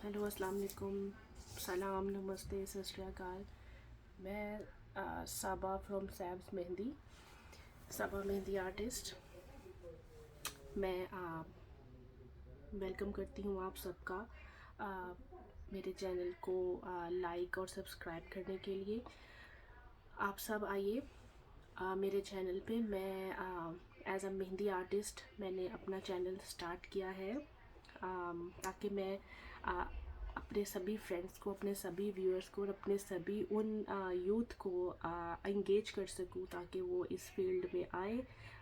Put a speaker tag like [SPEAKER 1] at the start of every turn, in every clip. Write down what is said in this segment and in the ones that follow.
[SPEAKER 1] Hello, अस्सलाम वालेकुम, सलाम, नमस्ते, सत श्री अकाल। मैं साबा फ्रॉम सैब्स मेहंदी, साबा मेहंदी आर्टिस्ट। मैं वेलकम करती हूँ आप सबका मेरे चैनल को लाइक और सब्सक्राइब करने के लिए। आप सब आइए मेरे चैनल पे। मैं एज अ मेहंदी आर्टिस्ट मैंने अपना चैनल स्टार्ट किया है ताकि मैं अपने सभी फ्रेंड्स को, अपने सभी व्यूअर्स को और अपने सभी उन यूथ को इंगेज कर सकूं ताकि वो इस फील्ड में आए।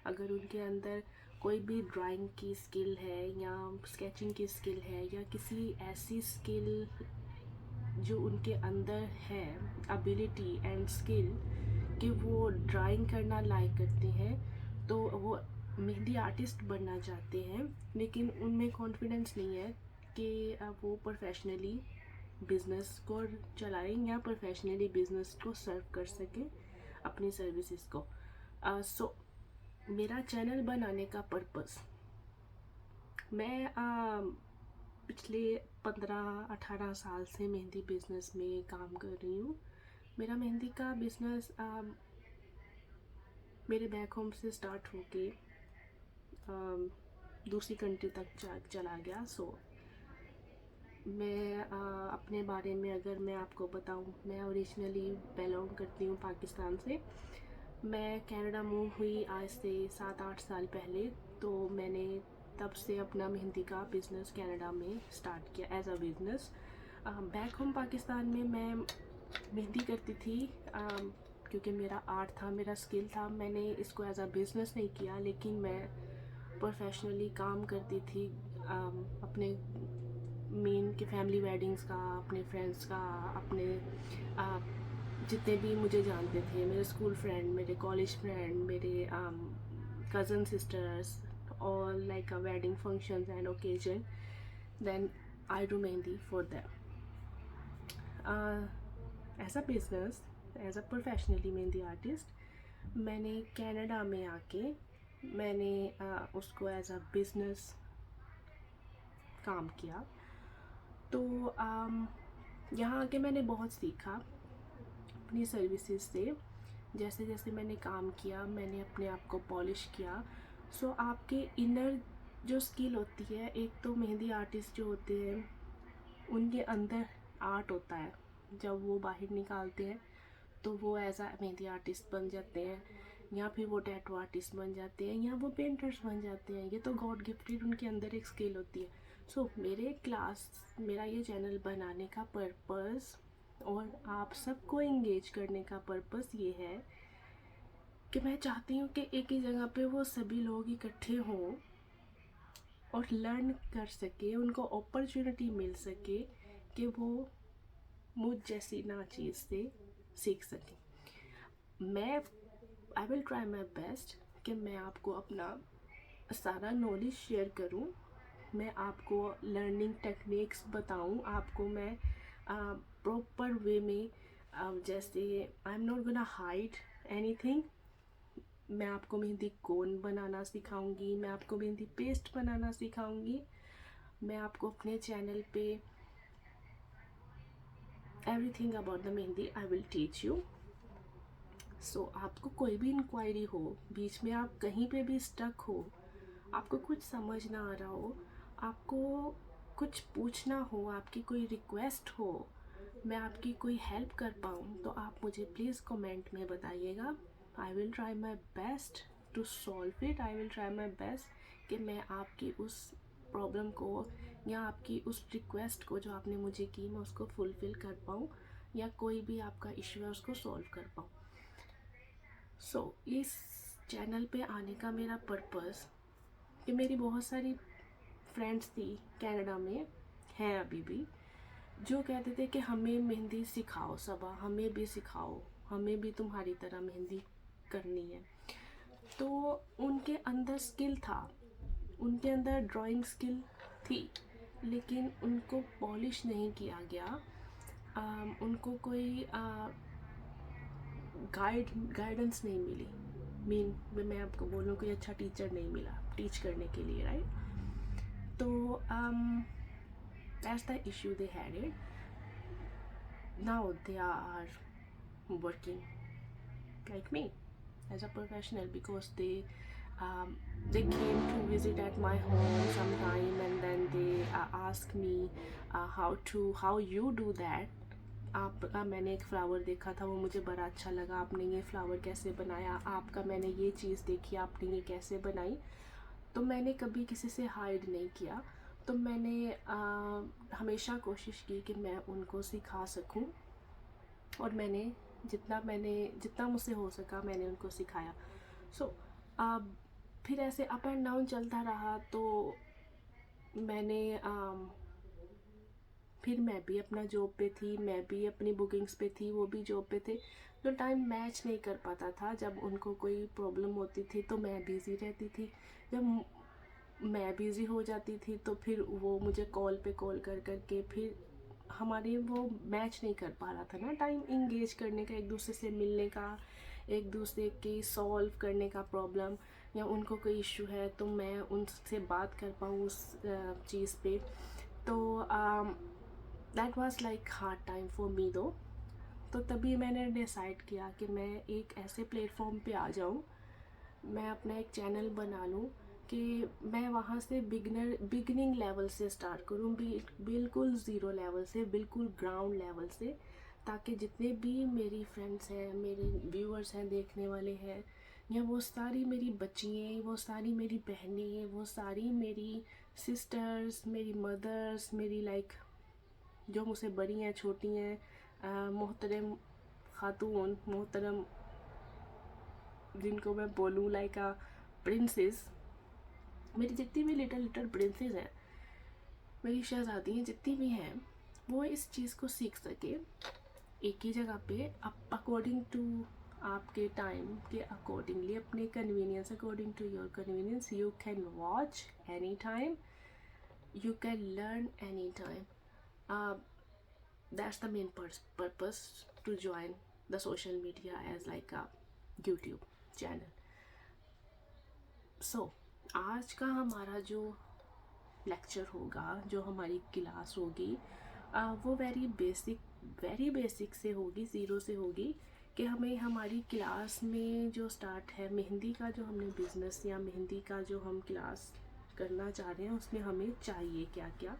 [SPEAKER 1] अगर उनके अंदर कोई भी ड्राइंग की स्किल है या स्केचिंग की स्किल है या किसी ऐसी स्किल जो उनके अंदर है, एबिलिटी एंड स्किल, कि वो ड्राइंग करना लाइक करते हैं, तो वो मेहंदी आर्टिस्ट बनना चाहते हैं लेकिन उनमें कॉन्फिडेंस नहीं है कि वो प्रोफेशनली बिज़नेस को चलाएं या प्रोफेशनली बिज़नेस को सर्व कर सकें अपनी सर्विसेज को। सो मेरा चैनल बनाने का पर्पस, मैं पिछले 15-18 साल से मेहंदी बिज़नेस में काम कर रही हूँ। मेरा मेहंदी का बिज़नेस मेरे बैक होम से स्टार्ट होके दूसरी कंट्री तक चला गया। सो मैं अपने बारे में अगर मैं आपको बताऊं, मैं ओरिजिनली बिलोंग करती हूँ पाकिस्तान से। मैं कनाडा मूव हुई आज से 7-8 साल पहले। तो मैंने तब से अपना मेहंदी का बिज़नेस कनाडा में स्टार्ट किया as a business. Back home Pakistan में मैं मेहंदी करती थी क्योंकि मेरा आर्ट था, मेरा स्किल था। मैंने इसको एज अ बिज़नेस नहीं किया लेकिन मैं प्रोफेशनली काम करती थी अपने मेन के फैमिली वेडिंग्स का, अपने फ्रेंड्स का, अपने जितने भी मुझे जानते थे, मेरे स्कूल फ्रेंड, मेरे कॉलेज फ्रेंड, मेरे cousin sisters, all like a wedding functions and occasion, then I do mehndi for them. As a business, as a professionally mehndi artist, मैंने कनाडा में आके मैंने उसको एज अ बिज़नेस काम किया। तो यहाँ आके मैंने बहुत सीखा अपनी सर्विसेज से। जैसे जैसे मैंने काम किया, मैंने अपने आप को पॉलिश किया। सो आपके इनर जो स्किल होती है, एक तो मेहंदी आर्टिस्ट जो होते हैं उनके अंदर आर्ट होता है, जब वो बाहर निकालते हैं तो वो एज अ मेहंदी आर्टिस्ट बन जाते हैं, या फिर वो टैटू आर्टिस्ट बन जाते हैं, या वो पेंटर्स बन जाते हैं। ये तो गॉड गिफ्टेड उनके अंदर एक स्किल होती है। सो मेरा ये चैनल बनाने का पर्पस और आप सबको इंगेज करने का पर्पस ये है कि मैं चाहती हूँ कि एक ही जगह पे वो सभी लोग इकट्ठे हों और लर्न कर सके, उनको अपॉर्चुनिटी मिल सके कि वो मुझ जैसी ना चीज़ से सीख सकें। आई विल ट्राई माई बेस्ट कि मैं आपको अपना सारा नॉलेज शेयर करूं, मैं आपको लर्निंग टेक्निक्स बताऊं, आपको मैं प्रॉपर वे में जैसे I am not gonna hide anything. मैं आपको मेहंदी कोन बनाना सिखाऊंगी, मैं आपको मेहंदी पेस्ट बनाना सिखाऊंगी, मैं आपको अपने चैनल पे everything about the mehndi I will teach you. So आपको कोई भी इंक्वायरी हो, बीच में आप कहीं पे भी स्टक हो, आपको कुछ समझ ना आ रहा हो, आपको कुछ पूछना हो, आपकी कोई रिक्वेस्ट हो, मैं आपकी कोई हेल्प कर पाऊँ, तो आप मुझे प्लीज़ कमेंट में बताइएगा। I will try my best to solve it. I will try my best कि मैं आपकी उस प्रॉब्लम को या आपकी उस रिक्वेस्ट को जो आपने मुझे की, मैं उसको फुलफ़िल कर पाऊँ या कोई भी आपका इशू है उसको सॉल्व कर पाऊँ। सो इस चैनल पे आने का मेरा पर्पस कि मेरी बहुत सारी फ्रेंड्स थी कनाडा में, हैं अभी भी, जो कहते थे कि हमें मेहंदी सिखाओ सबा, हमें भी सिखाओ, हमें भी तुम्हारी तरह मेहंदी करनी है। तो उनके अंदर स्किल था, उनके अंदर ड्राइंग स्किल थी, लेकिन उनको पॉलिश नहीं किया गया। उनको कोई गाइडेंस नहीं मिली। मैं आपको बोलूँ कोई अच्छा टीचर नहीं मिला टीच करने के लिए, राइट। तो That's the issue they had it. Now they are working like me as a professional because they came to visit at my home sometime, and then they asked me how you do that. आपका मैंने एक flower देखा था, वो मुझे बड़ा अच्छा लगा, आपने ये फ्लावर कैसे बनाया, आपका मैंने ये चीज़ देखी, आपने ये कैसे बनाई। तो मैंने कभी किसी से हाइड नहीं किया, तो मैंने हमेशा कोशिश की कि मैं उनको सिखा सकूं, और मैंने जितना मुझसे हो सका मैंने उनको सिखाया। सो फिर ऐसे अप एंड डाउन चलता रहा, तो मैंने फिर मैं भी अपना जॉब पे थी, मैं भी अपनी बुकिंग्स पे थी, वो भी जॉब पे थे, तो टाइम मैच नहीं कर पाता था। जब उनको कोई प्रॉब्लम होती थी तो मैं बिज़ी रहती थी, जब मैं बिज़ी हो जाती थी तो फिर वो मुझे कॉल पे कॉल कर के फिर हमारे वो मैच नहीं कर पा रहा था ना टाइम इंगेज करने का, एक दूसरे से मिलने का, एक दूसरे की सॉल्व करने का प्रॉब्लम, या उनको कोई इशू है तो मैं उनसे बात कर पाऊँ उस चीज़ पे। तो that was like hard time for me दो। तो तभी मैंने डिसाइड किया कि मैं एक ऐसे प्लेटफॉर्म पे आ जाऊँ, मैं अपना एक चैनल बना लूँ कि मैं वहाँ से बिगनिंग लेवल से स्टार्ट करूँ, बिल्कुल ज़ीरो लेवल से, बिल्कुल ग्राउंड लेवल से, ताकि जितने भी मेरी फ्रेंड्स हैं, मेरे व्यूअर्स हैं, देखने वाले हैं, या वो सारी मेरी बच्चियाँ, वो सारी मेरी बहनें, वो सारी मेरी सिस्टर्स, मेरी मदर्स, मेरी लाइक जो मुझसे बड़ी हैं, छोटी हैं, मोहतरम खातून, मोहतरम जिनको मैं बोलूँ लाइक अ प्रिंसेस, मेरी जितनी भी लिटल प्रिंसेस हैं, मेरी शहज़ादियाँ जितनी भी हैं, वो इस चीज़ को सीख सके एक ही जगह पे, अकॉर्डिंग टू आपके टाइम के अकॉर्डिंगली, अपने convenience, according to your convenience, you can watch any time, you can learn anytime. That's the main purpose to join the social media as like a YouTube channel. So आज का हमारा जो lecture होगा, जो हमारी class होगी, वो very basic से होगी, ज़ीरो से होगी, कि हमें हमारी क्लास में जो स्टार्ट है मेहंदी का, जो हमने बिज़नेस या मेहंदी का जो हम क्लास करना चाह रहे हैं, उसमें हमें चाहिए क्या क्या।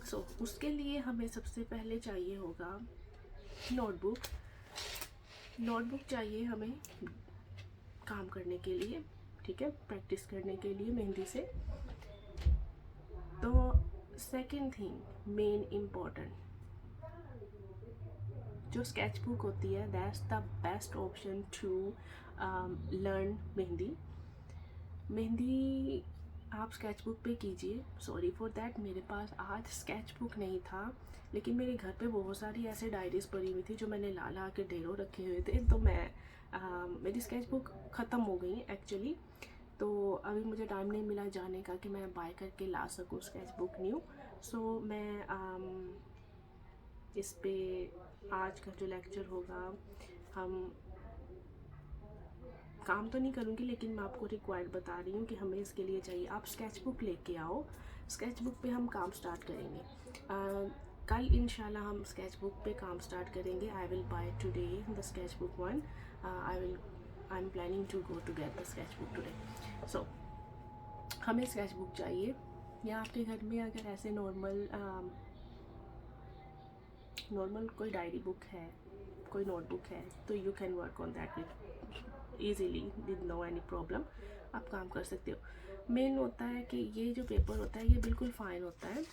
[SPEAKER 1] सो उसके लिए हमें सबसे पहले चाहिए होगा नोटबुक चाहिए हमें काम करने के लिए, ठीक है, प्रैक्टिस करने के लिए मेहंदी से। तो सेकंड थिंग मेन इम्पॉर्टेंट, जो स्केच बुक होती है, that's the best option to learn mehndi आप स्केच बुक पे कीजिए। सॉरी फॉर दैट, मेरे पास आज स्केच बुक नहीं था, लेकिन मेरे घर पे बहुत सारी ऐसे डायरीज़ पड़ी हुई थी जो मैंने ला के ढेरों रखे हुए थे, तो मेरी स्केच बुक ख़त्म हो गई एक्चुअली। तो अभी मुझे टाइम नहीं मिला जाने का कि मैं बाय करके ला सकूँ स्केच बुक न्यू। सो मैं इस पे आज का जो लेक्चर होगा, हम काम तो नहीं करूँगी, लेकिन मैं आपको रिक्वायर्ड बता रही हूँ कि हमें इसके लिए चाहिए। आप स्केच बुक लेके आओ, स्केच बुक पे हम काम स्टार्ट करेंगे। कल इंशाल्लाह हम स्केच बुक पे काम स्टार्ट करेंगे। I will buy today the sketchbook one. I am planning to go to get the sketchbook today. So हमें स्केच बुक चाहिए, या आपके घर में अगर ऐसे नॉर्मल कोई डायरी बुक है, कोई नोटबुक है, तो you can work on that with easily with no any problem, आप काम कर सकते हो। मेन होता है कि ये जो पेपर होता है ये बिल्कुल फाइन होता है,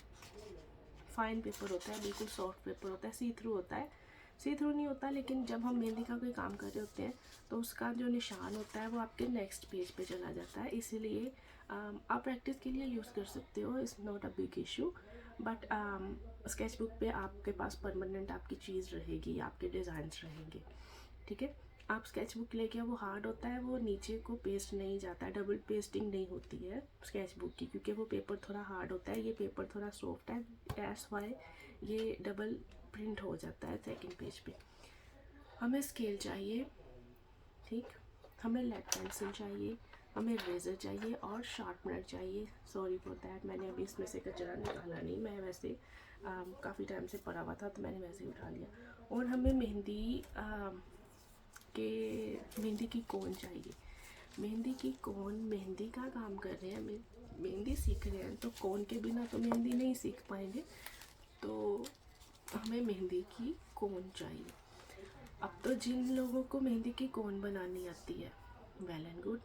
[SPEAKER 1] फाइन पेपर होता है, बिल्कुल सॉफ्ट पेपर होता है, सी थ्रू होता है, सी थ्रू नहीं होता, लेकिन जब हम मेहंदी का कोई काम कर रहे होते हैं तो उसका जो निशान होता है वो आपके नेक्स्ट पेज पे चला जाता है, इसीलिए आप प्रैक्टिस के लिए यूज़ कर सकते हो, it's not a big issue. But sketch book पे आपके पास परमानेंट आपकी चीज़ रहेगी, आपके डिज़ाइंस रहेंगे, ठीक है। आप स्केच बुक लेके, वो हार्ड होता है, वो नीचे को पेस्ट नहीं जाता है, डबल पेस्टिंग नहीं होती है स्केच बुक की, क्योंकि वो पेपर थोड़ा हार्ड होता है, ये पेपर थोड़ा सॉफ्ट है, दैट्स वाई ये डबल प्रिंट हो जाता है सेकंड पेज पे। हमें स्केल चाहिए, ठीक, हमें लेड पेंसिल चाहिए, हमें रेज़र चाहिए और शार्पनर चाहिए। सॉरी फॉर दैट, मैंने अभी इसमें से कचरा निकाला नहीं, मैं वैसे काफ़ी टाइम से पड़ा हुआ था तो मैंने वैसे ही उठा लिया। और हमें मेहंदी की कोन चाहिए। मेहंदी की कोन, मेहंदी का काम कर रहे हैं, मेहंदी सीख रहे हैं, तो कोन के बिना तो मेहंदी नहीं सीख पाएंगे, तो हमें मेहंदी की कोन चाहिए। अब तो जिन लोगों को मेहंदी की कोन बनानी आती है, well and good,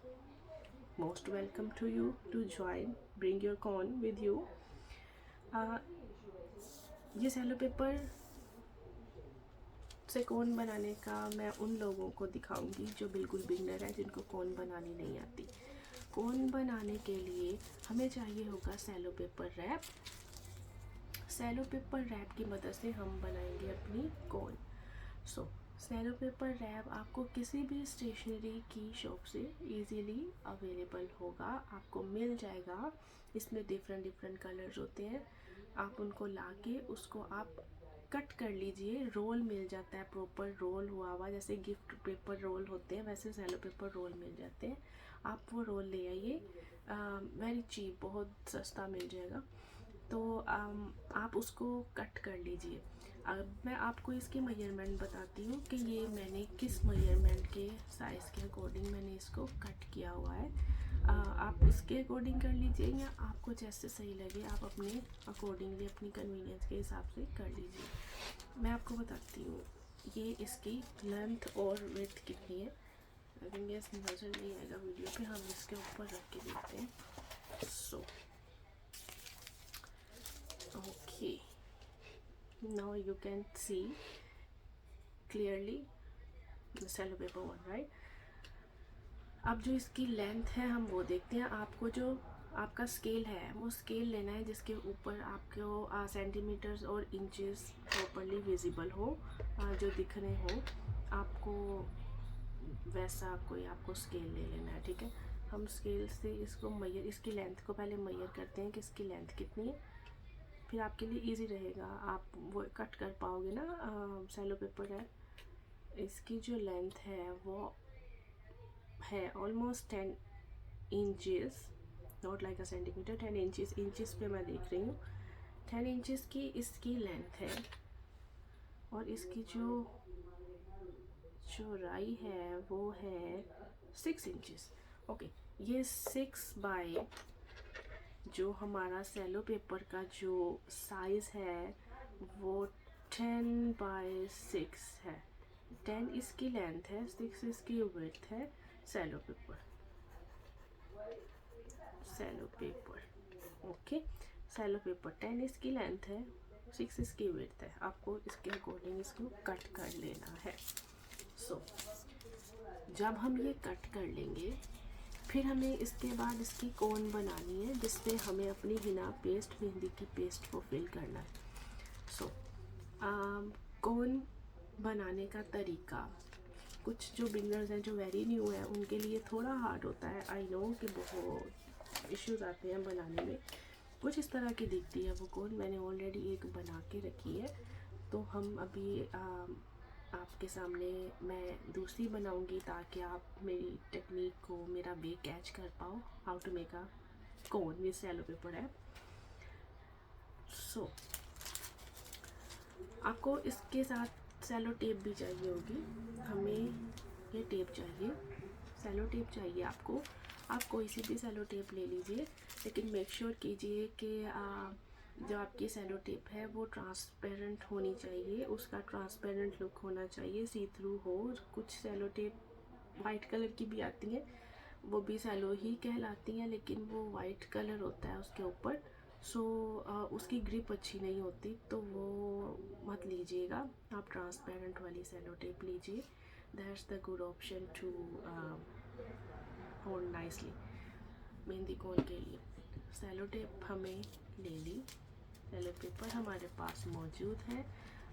[SPEAKER 1] most welcome to you to join, bring your cone with you. ये सेलो पेपर से कोन बनाने का मैं उन लोगों को दिखाऊंगी जो बिल्कुल बिगनर है, जिनको कोन बनानी नहीं आती। कोन बनाने के लिए हमें चाहिए होगा सेलो पेपर रैप। सेलो पेपर रैप की मदद से हम बनाएंगे अपनी कोन। सेलो पेपर रैप आपको किसी भी स्टेशनरी की शॉप से इजीली अवेलेबल होगा, आपको मिल जाएगा। इसमें डिफरेंट कलर्स होते हैं, आप उनको लाके उसको आप कट कर लीजिए। रोल मिल जाता है, प्रॉपर रोल हुआ, जैसे गिफ्ट पेपर रोल होते हैं वैसे सेलो पेपर रोल मिल जाते हैं। आप वो रोल ले आइए, वेरी चीप, बहुत सस्ता मिल जाएगा। तो आप उसको कट कर लीजिए। अब मैं आपको इसके मेजरमेंट बताती हूँ कि ये मैंने किस मेजरमेंट के साइज़ के अकॉर्डिंग मैंने इसको कट किया हुआ है। आप उसके अकॉर्डिंग कर लीजिए, या आपको जैसे सही लगे आप अपने अकॉर्डिंगली अपनी कन्वीनियंस के हिसाब से कर लीजिए। मैं आपको बताती हूँ ये इसकी लेंथ और विड्थ कितनी है। आई थिंक ये नज़र नहीं आएगा वीडियो पे, हम इसके ऊपर रख के देखते हैं। Okay, now you can see clearly the cello paper one, right? अब जो इसकी लेंथ है हम वो देखते हैं। आपको जो आपका स्केल है वो स्केल लेना है जिसके ऊपर आपको सेंटीमीटर्स और इंचेस प्रॉपरली विजिबल हो, जो दिख रहे हो आपको, वैसा कोई आपको स्केल ले लेना है, ठीक है। हम स्केल से इसको इसकी लेंथ को पहले मेजर करते हैं कि इसकी लेंथ कितनी है, फिर आपके लिए इजी रहेगा, आप वो कट कर पाओगे ना। सेलो पेपर है, इसकी जो लेंथ है वो है almost 10 inches, not like a centimetre, 10 inches. Inches पे मैं देख रही हूँ, 10 इंचेस की इसकी लेंथ है। और इसकी जो चौड़ाई है वो है 6 इंचेस। ओके, ये 6 बाय जो हमारा सेलो पेपर का जो साइज़ है वो 10 बाय 6 है। 10 इसकी लेंथ है, 6 इसकी विड्थ है। सेलो पेपर ओके, सेलो पेपर 10 इसकी लेंथ है, 6 इसकी विड्थ है। आपको इसके अकॉर्डिंग इसको कट कर लेना है। जब हम ये कट कर लेंगे, फिर हमें इसके बाद इसकी कोन बनानी है जिसपे हमें अपनी हिना पेस्ट, मेहंदी की पेस्ट को फिल करना है। कोन बनाने का तरीका, कुछ जो बिगनर्स हैं, जो वेरी न्यू है, उनके लिए थोड़ा हार्ड होता है। आई नो कि बहुत इश्यूज आते हैं बनाने में। कुछ इस तरह की दिखती है वो कोन, मैंने ऑलरेडी एक बना के रखी है, तो हम अभी आपके सामने मैं दूसरी बनाऊंगी ताकि आप मेरी टेक्निक को, मेरा वे कैच कर पाओ, how to make a cone with cello paper है। आपको इसके साथ सेलो टेप भी चाहिए होगी। हमें ये टेप चाहिए, सेलो टेप चाहिए आपको। आप कोई सी भी सेलो टेप ले लीजिए, लेकिन मेक श्योर कीजिए कि जो आपकी सेलो टेप है वो ट्रांसपेरेंट होनी चाहिए, उसका ट्रांसपेरेंट लुक होना चाहिए, सी थ्रू हो। कुछ सेलो टेप वाइट कलर की भी आती हैं, वो भी सेलो ही कहलाती हैं, लेकिन वो वाइट कलर होता है उसके ऊपर, उसकी ग्रिप अच्छी नहीं होती, तो वो मत लीजिएगा। आप ट्रांसपेरेंट वाली सेलो टेप लीजिए, that's the good option to hold nicely mehndi cone के लिए। सेलो टेप हमें ले ली, सेलो पेपर हमारे पास मौजूद है,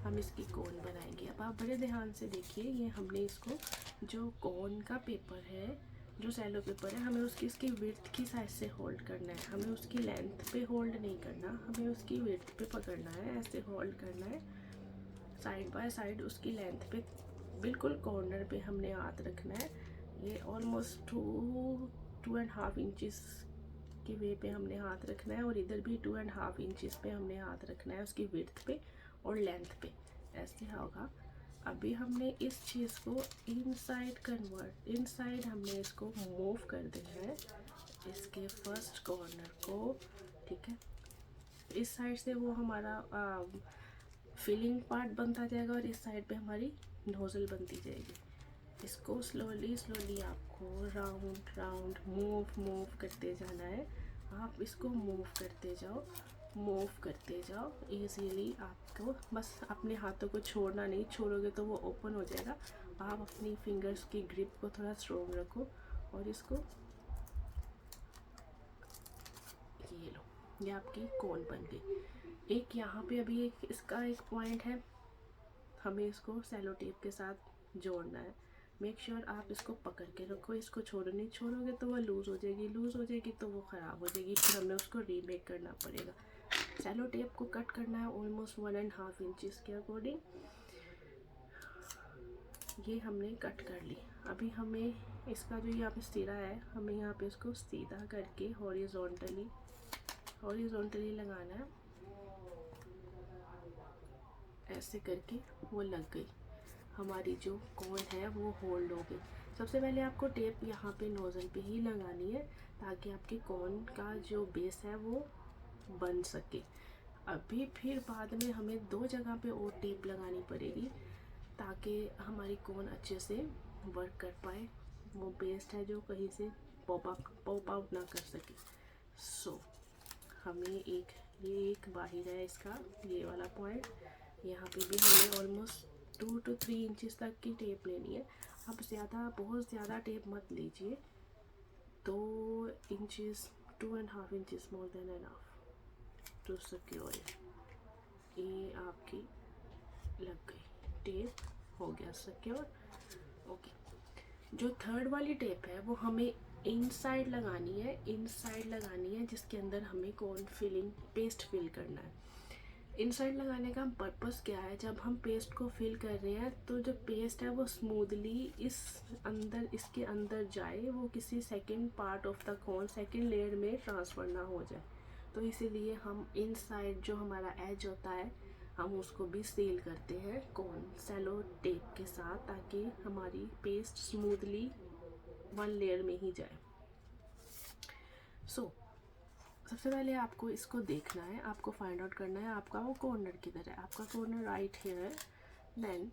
[SPEAKER 1] हम इसकी कोन बनाएंगे। अब आप बड़े ध्यान से देखिए, ये हमने इसको, जो कोन का पेपर है, जो सेलो पेपर है, हमें उसकी इसकी विड्थ की साइज से होल्ड करना है, हमें उसकी लेंथ पे होल्ड नहीं करना, हमें उसकी विड्थ पे पकड़ना है, ऐसे होल्ड करना है, साइड बाय साइड उसकी लेंथ पे, बिल्कुल कॉर्नर पे हमने हाथ रखना है। ये ऑलमोस्ट 2 2.5 इंचज़ की वे पे हमने हाथ रखना है, और इधर भी 2.5 इंचज़ पे हमने हाथ रखना है, उसकी विड्थ पे और लेंथ पे, ऐसे होगा। अभी हमने इस चीज़ को इनसाइड हमने इसको मूव कर देना है, इसके फर्स्ट कॉर्नर को, ठीक है। इस साइड से वो हमारा फिलिंग पार्ट बनता जाएगा और इस साइड पे हमारी नोज़ल बनती जाएगी। इसको स्लोली आपको राउंड मूव करते जाना है। आप इसको मूव करते जाओ इजीली। आपको बस अपने हाथों को छोड़ना नहीं, छोड़ोगे तो वो ओपन हो जाएगा। आप अपनी फिंगर्स की ग्रिप को थोड़ा स्ट्रॉन्ग रखो और इसको, ये लो, ये आपकी कोन बन गई। एक यहाँ पे अभी इसका एक पॉइंट है, हमें इसको सेलो टेप के साथ जोड़ना है। मेक श्योर आप इसको पकड़ के रखो, इसको छोड़ोगे तो वो लूज़ हो जाएगी तो वो ख़राब हो जाएगी, फिर हमें उसको रीमेक करना पड़ेगा। सेलो टेप को कट करना है ऑलमोस्ट 1.5 इंचज़ के अकॉर्डिंग। ये हमने कट कर ली। अभी हमें इसका जो यहाँ पे सिरा है, हमें यहाँ पे इसको सीधा करके हॉरिजॉन्टली लगाना है, ऐसे करके वो लग गई। हमारी जो कोन है वो होल्ड हो गई। सबसे पहले आपको टेप यहाँ पे नोज़ल पे ही लगानी है ताकि आपकी कोन का जो बेस है वो बन सके। अभी फिर बाद में हमें 2 जगह पे और टेप लगानी पड़ेगी ताकि हमारी कोन अच्छे से वर्क कर पाए, वो बेस्ड है जो कहीं से पॉप आउट ना कर सके। सो हमें ये एक बाहिर है इसका, ये वाला पॉइंट। यहाँ पे भी हमें ऑलमोस्ट 2 to 3 इंचज़ तक की टेप लेनी है। अब बहुत ज़्यादा टेप मत लीजिए, 2 inches 2.5 inches more than enough to secure it. ये आपकी लग गई, टेप हो गया सिक्योर। ओके, जो थर्ड वाली टेप है वो हमें इनसाइड लगानी है, जिसके अंदर हमें कॉर्न फिलिंग पेस्ट फिल करना है। इनसाइड लगाने का पर्पस क्या है, जब हम पेस्ट को फिल कर रहे हैं तो जो पेस्ट है वो स्मूथली इसके अंदर जाए, वो किसी second part of the corn second layer में ट्रांसफ़र ना हो जाए। तो इसीलिए हम इनसाइड जो हमारा एज होता है हम उसको भी सील करते हैं कॉर्न सेलो टेप के साथ, ताकि हमारी पेस्ट स्मूथली 1 लेयर में ही जाए। सबसे पहले आपको इसको देखना है, आपको फाइंड आउट करना है आपका वो कॉर्नर किधर है। आपका corner right here, then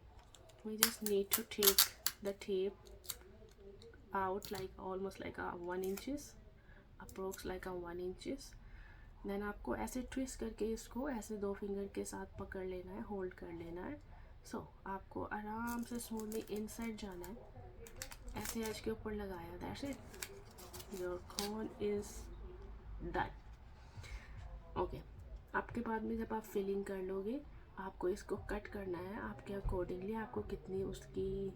[SPEAKER 1] we just need to take the tape out like almost like a 1 inches, approx like a 1 inches। Then आपको ऐसे ट्विस्ट करके इसको ऐसे 2 फिंगर के साथ पकड़ लेना है, होल्ड कर लेना है। आपको आराम से स्मूथली इनसाइड जाना है, ऐसे एज के ऊपर लगाया, that's it, your corn is done. Okay, आपके बाद में जब आप फिलिंग कर लोगे आपको इसको कट करना है आपके अकॉर्डिंगली, आपको कितनी उसकी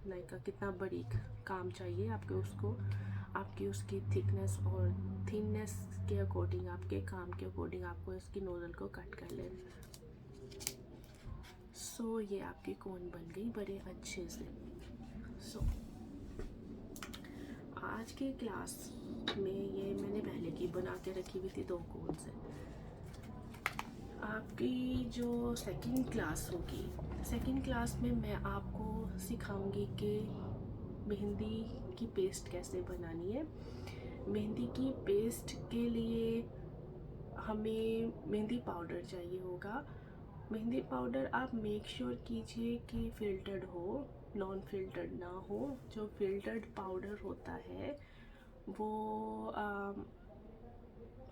[SPEAKER 1] कितना बारीक काम चाहिए आपकी उसकी थिकनेस और थिननेस के अकॉर्डिंग, आपके काम के अकॉर्डिंग आपको इसकी नोज़ल को कट कर लेना। ये आपकी कोन बन गई बड़े अच्छे से। आज की क्लास में ये मैंने पहले की बना के रखी हुई थी 2 कोन से। आपकी जो सेकंड क्लास होगी, सेकंड क्लास में मैं आपको सिखाऊंगी कि मेहंदी की पेस्ट कैसे बनानी है। मेहंदी की पेस्ट के लिए हमें मेहंदी पाउडर चाहिए होगा। मेहंदी पाउडर आप मेक श्योर कीजिए कि फ़िल्टर्ड हो, नॉन फ़िल्टर्ड ना हो। जो फ़िल्टर्ड पाउडर होता है वो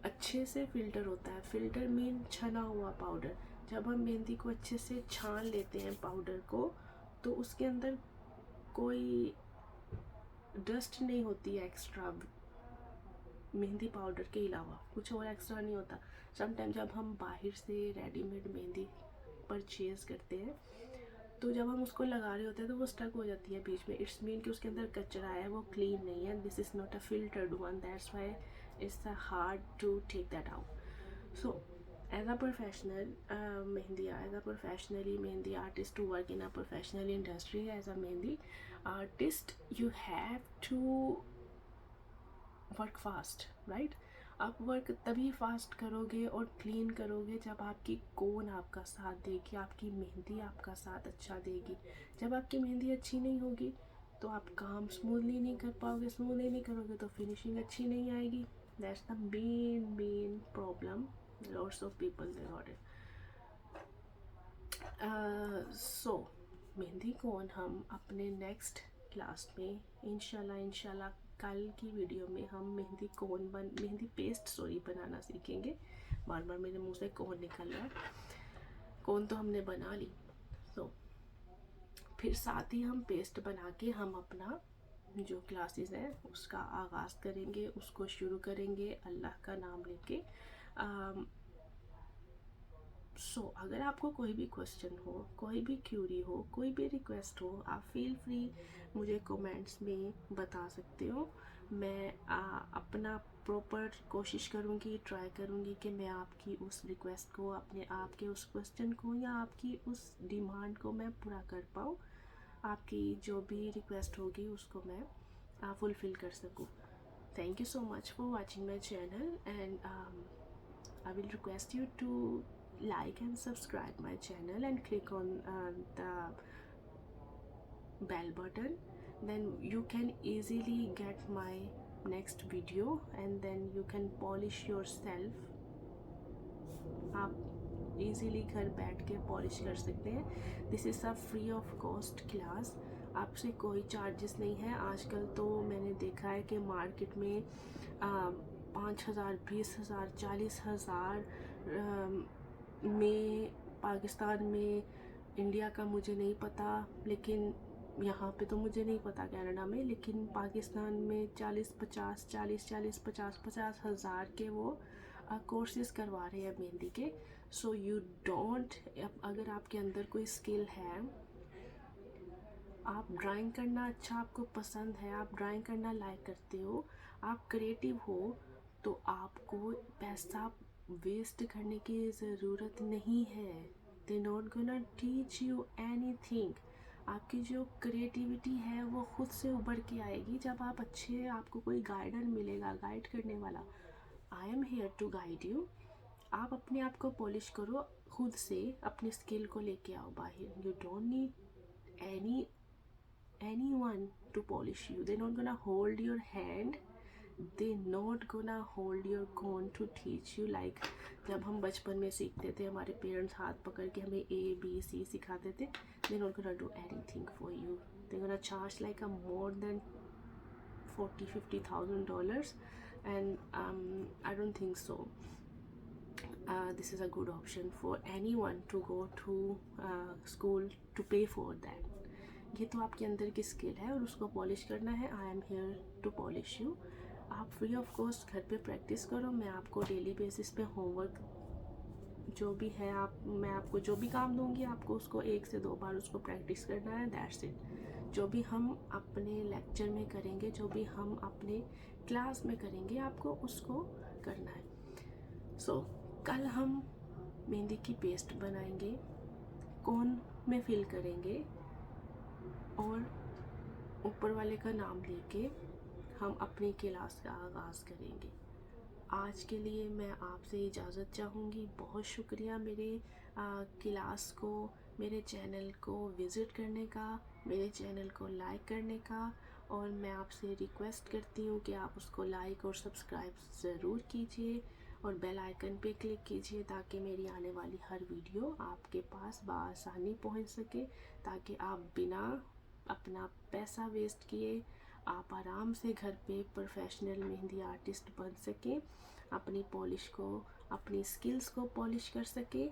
[SPEAKER 1] अच्छे से फ़िल्टर होता है। फ़िल्टर मीन छना हुआ पाउडर। जब हम मेहंदी को अच्छे से छान लेते हैं पाउडर को, तो उसके अंदर कोई डस्ट नहीं होती है एक्स्ट्रा, मेहंदी पाउडर के अलावा कुछ और एक्स्ट्रा नहीं होता। समटाइम जब हम बाहर से रेडीमेड मेहंदी परचेज़ करते हैं तो जब हम उसको लगा रहे होते हैं तो वो स्टक हो जाती है बीच में। इट्स मीन कि उसके अंदर कचरा है, वो क्लीन नहीं है। This is not a filtered one, that's why it's hard to take that out. So as a professional mehendi artist to work in a professional industry as a mehendi artist, you have to work fast, right. आप work तभी fast करोगे और clean करोगे जब आपकी कोन आपका साथ देगी, आपकी मेहंदी आपका साथ अच्छा देगी। जब आपकी मेहंदी अच्छी नहीं होगी तो आप काम स्मूथली नहीं कर पाओगे, स्मूथली नहीं करोगे तो फिनिशिंग अच्छी नहीं आएगी। That's the main problem lots of people they got it. So mehndi cone हम अपने नेक्स्ट क्लास में इंशाल्लाह कल की वीडियो में हम मेहंदी पेस्ट बनाना सीखेंगे। बार बार मेरे मुंह से कोन निकल रहा है। कोन तो हमने बना ली, तो फिर साथ ही हम पेस्ट बना के हम अपना जो क्लासेस हैं उसका आगाज़ करेंगे, उसको शुरू करेंगे अल्लाह का नाम लेके। सो अगर आपको कोई भी क्वेश्चन हो, कोई भी क्यूरी हो, कोई भी रिक्वेस्ट हो, आप फील फ्री मुझे कमेंट्स में बता सकते हो। मैं अपना प्रॉपर कोशिश करूँगी, ट्राई करूँगी कि मैं आपकी उस रिक्वेस्ट को, अपने आपके उस क्वेश्चन को या आपकी उस डिमांड को मैं पूरा कर पाऊँ। आपकी जो भी रिक्वेस्ट होगी उसको मैं फुलफ़िल कर सकूँ। Thank you so much for watching my channel, and I will request you to like and subscribe my channel and click on the bell button. Then you can easily get my next video, and then you can polish yourself. आप easily घर बैठ के polish कर सकते हैं। This is a free of cost class, आपसे कोई charges नहीं है। आजकल तो मैंने देखा है कि मार्केट में 5,000, 20,000, 40,000 में, पाकिस्तान में, इंडिया का मुझे नहीं पता, लेकिन यहाँ पे तो मुझे नहीं पता कनाडा में, लेकिन पाकिस्तान में 50 हज़ार के वो कोर्सेज़ करवा रहे हैं मेहंदी के। सो यू डोंट, अगर आपके अंदर कोई स्किल है, आप ड्राइंग करना अच्छा आपको पसंद है, आप ड्राइंग करना लाइक करते हो, आप क्रिएटिव हो, तो आपको पैसा वेस्ट करने की ज़रूरत नहीं है। They not gonna teach you anything. आपकी जो क्रिएटिविटी है वो खुद से उभर के आएगी जब आप अच्छे, आपको कोई गाइडर मिलेगा, गाइड करने वाला। I am here to guide you. आप अपने आप को पॉलिश करो, खुद से अपने स्किल को लेके आओ बाहर। You don't need anyone to polish you. They're not gonna hold your hand, they're not gonna hold your cone to teach you. Like जब हम बचपन में सीखते थे, हमारे पेरेंट्स हाथ पकड़ के हमें ABC सिखाते थे। they're not gonna do anything for you. they're gonna charge like a more than $40,000-50,000, and I don't think so this is a good option for anyone to go to school to pay for that. ये तो आपके अंदर की skill है और उसको polish करना है। I am here to polish you. आप फ्री ऑफ कॉस्ट घर पे प्रैक्टिस करो। मैं आपको डेली बेसिस पे होमवर्क जो भी है, मैं आपको जो भी काम दूंगी, आपको उसको 1 से 2 बार उसको प्रैक्टिस करना है। That's it. जो भी हम अपने लेक्चर में करेंगे, जो भी हम अपने क्लास में करेंगे, आपको उसको करना है। सो कल हम मेहंदी की पेस्ट बनाएंगे, कोन में फिल करेंगे और ऊपर वाले का नाम लेके हम अपनी क्लास का आगाज़ करेंगे। आज के लिए मैं आपसे इजाज़त चाहूँगी। बहुत शुक्रिया मेरे क्लास को, मेरे चैनल को विज़िट करने का, मेरे चैनल को लाइक करने का, और मैं आपसे रिक्वेस्ट करती हूँ कि आप उसको लाइक और सब्सक्राइब ज़रूर कीजिए और बेल आइकन पे क्लिक कीजिए ताकि मेरी आने वाली हर वीडियो आपके पास बआसानी पहुँच सके, ताकि आप बिना अपना पैसा वेस्ट किए आप आराम से घर पे प्रोफेशनल मेहंदी आर्टिस्ट बन सकें, अपनी पॉलिश को, अपनी स्किल्स को पॉलिश कर सकें,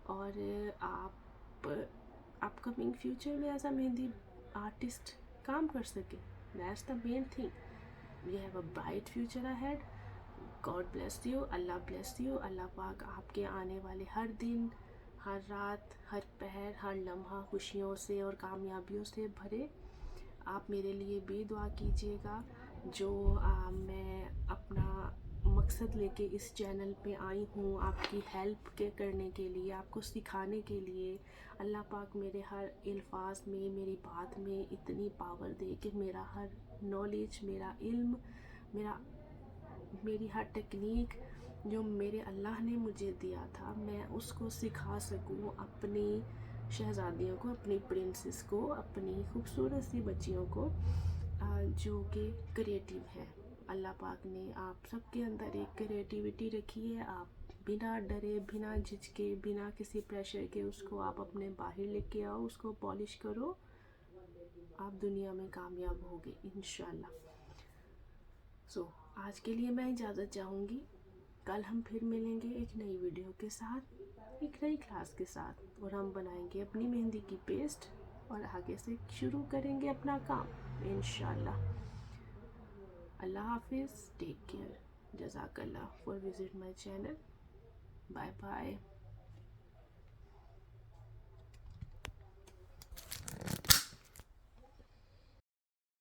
[SPEAKER 1] और आप अपकमिंग फ्यूचर में एज अ मेहंदी आर्टिस्ट काम कर सकें। That's the main thing. We have a bright future ahead. God bless you, अल्लाह ब्लेस यू। अल्लाह पाक आपके आने वाले हर दिन, हर रात, हर पहर, हर लम्हा खुशियों से और कामयाबियों से भरे। आप मेरे लिए भी दुआ कीजिएगा। जो मैं अपना मकसद लेके इस चैनल पे आई हूँ, आपकी हेल्प करने के लिए, आपको सिखाने के लिए। अल्लाह पाक मेरे हर अल्फाज में, मेरी बात में इतनी पावर दे कि मेरा हर नॉलेज, मेरा इल्म, मेरा मेरी हर टेक्निक जो मेरे अल्लाह ने मुझे दिया था मैं उसको सिखा सकूं अपनी शहज़ादियों को, अपनी प्रिंसेस को, अपनी खूबसूरत सी बच्चियों को जो कि क्रिएटिव है। अल्लाह पाक ने आप सबके अंदर एक क्रिएटिविटी रखी है। आप बिना डरे, बिना झिझके, बिना किसी प्रेशर के उसको आप अपने बाहर लेके आओ, उसको पॉलिश करो, आप दुनिया में कामयाब होगे इंशाल्लाह। आज के लिए मैं इजाज़त चाहूँगी। कल हम फिर मिलेंगे एक नई वीडियो के साथ, एक नई क्लास के साथ, और हम बनाएंगे अपनी मेहंदी की पेस्ट और आगे से शुरू करेंगे अपना काम इंशाल्लाह। अल्लाह हाफिज़, टेक केयर, जज़ाकल्लाह for visit my channel, bye bye.